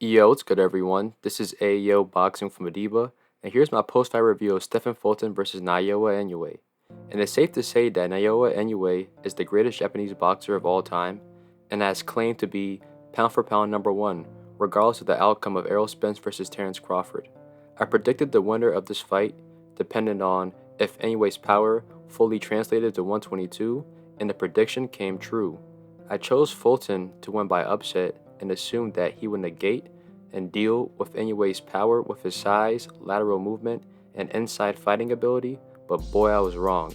Yo, what's good everyone? This is Ayo Boxing from Adiba, and here's my post-fight review of Stephen Fulton versus Naoya Inoue. And it's safe to say that Naoya Inoue is the greatest Japanese boxer of all time, and has claimed to be pound for pound number one, regardless of the outcome of Errol Spence versus Terence Crawford. I predicted the winner of this fight depended on if Inoue's power fully translated to 122, and the prediction came true. I chose Fulton to win by upset and assumed that he would negate and deal with Inoue's power with his size, lateral movement, and inside fighting ability, but boy, I was wrong.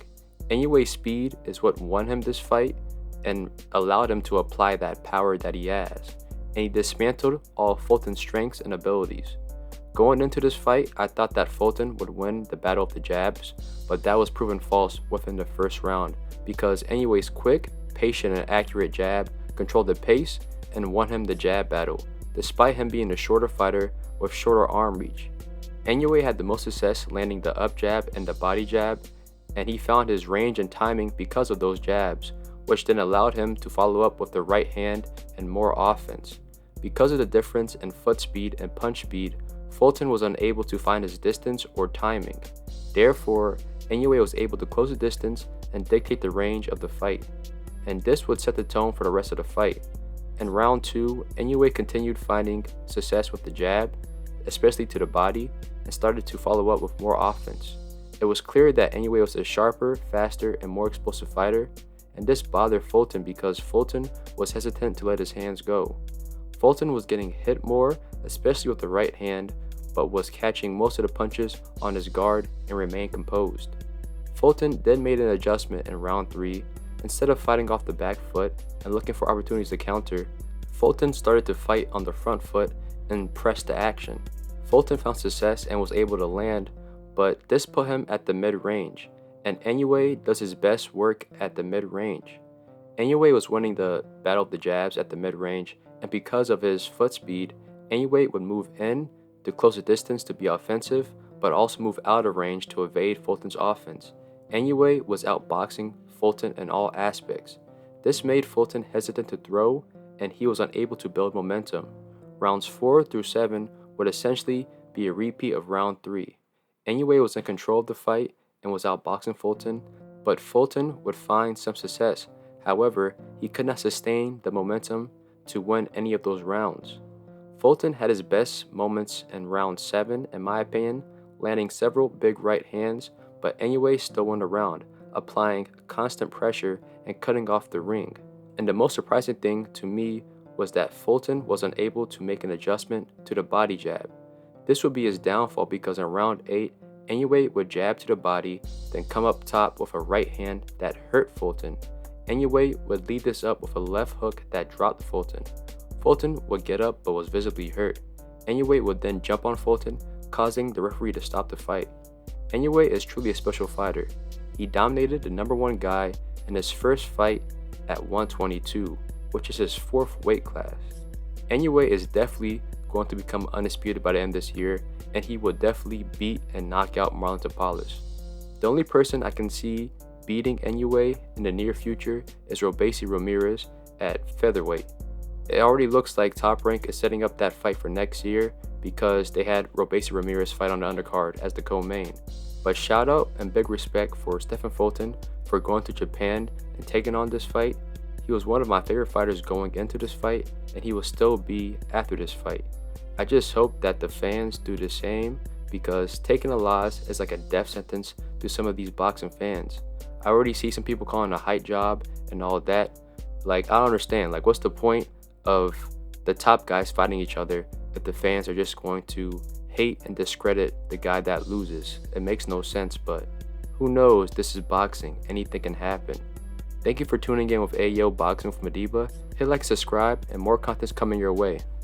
Inoue's speed is what won him this fight and allowed him to apply that power that he has, and he dismantled all of Fulton's strengths and abilities. Going into this fight, I thought that Fulton would win the battle of the jabs, but that was proven false within the first round because Inoue's quick, patient, and accurate jab controlled the pace and won him the jab battle, despite him being a shorter fighter with shorter arm reach. Inoue had the most success landing the up jab and the body jab, and he found his range and timing because of those jabs, which then allowed him to follow up with the right hand and more offense. Because of the difference in foot speed and punch speed, Fulton was unable to find his distance or timing. Therefore, Inoue was able to close the distance and dictate the range of the fight, and this would set the tone for the rest of the fight. In round 2, Inoue continued finding success with the jab, especially to the body, and started to follow up with more offense. It was clear that Inoue was a sharper, faster, and more explosive fighter, and this bothered Fulton because Fulton was hesitant to let his hands go. Fulton was getting hit more, especially with the right hand, but was catching most of the punches on his guard and remained composed. Fulton then made an adjustment in round 3. Instead of fighting off the back foot and looking for opportunities to counter, Fulton started to fight on the front foot and press the action. Fulton found success and was able to land, but this put him at the mid-range, and Inoue does his best work at the mid-range. Inoue was winning the battle of the jabs at the mid-range, and because of his foot speed, Inoue would move in to close the distance to be offensive, but also move out of range to evade Fulton's offense. Inoue was outboxing Fulton in all aspects. This made Fulton hesitant to throw, and he was unable to build momentum. Rounds 4 through 7 would essentially be a repeat of round 3. Inoue was in control of the fight and was outboxing Fulton, but Fulton would find some success. However, he could not sustain the momentum to win any of those rounds. Fulton had his best moments in round 7, in my opinion, landing several big right hands, but Inoue still won the round, applying constant pressure and cutting off the ring. And the most surprising thing to me was that Fulton was unable to make an adjustment to the body jab. This would be his downfall because in round 8, Inoue would jab to the body, then come up top with a right hand that hurt Fulton. Inoue would lead this up with a left hook that dropped Fulton. Fulton would get up but was visibly hurt. Inoue would then jump on Fulton, causing the referee to stop the fight. Inoue is truly a special fighter. He dominated the number 1 guy in his first fight at 122, which is his 4th weight class. Inoue is definitely going to become undisputed by the end of this year, and he will definitely beat and knock out Marlon Tapales. The only person I can see beating Inoue in the near future is Robeisy Ramirez at featherweight. It already looks like Top Rank is setting up that fight for next year because they had Robeisy Ramirez fight on the undercard as the co-main. But shout out and big respect for Stephen Fulton for going to Japan and taking on this fight. He was one of my favorite fighters going into this fight, and he will still be after this fight. I just hope that the fans do the same because taking a loss is like a death sentence to some of these boxing fans. I already see some people calling it a hype job and all of that. Like, I don't understand. Like, what's the point of the top guys fighting each other if the fans are just going to hate and discredit the guy that loses? It makes no sense, but who knows? This is boxing. Anything can happen. Thank you for tuning in with Ayo Boxing from Adiba. Hit like, subscribe, and more content's coming your way.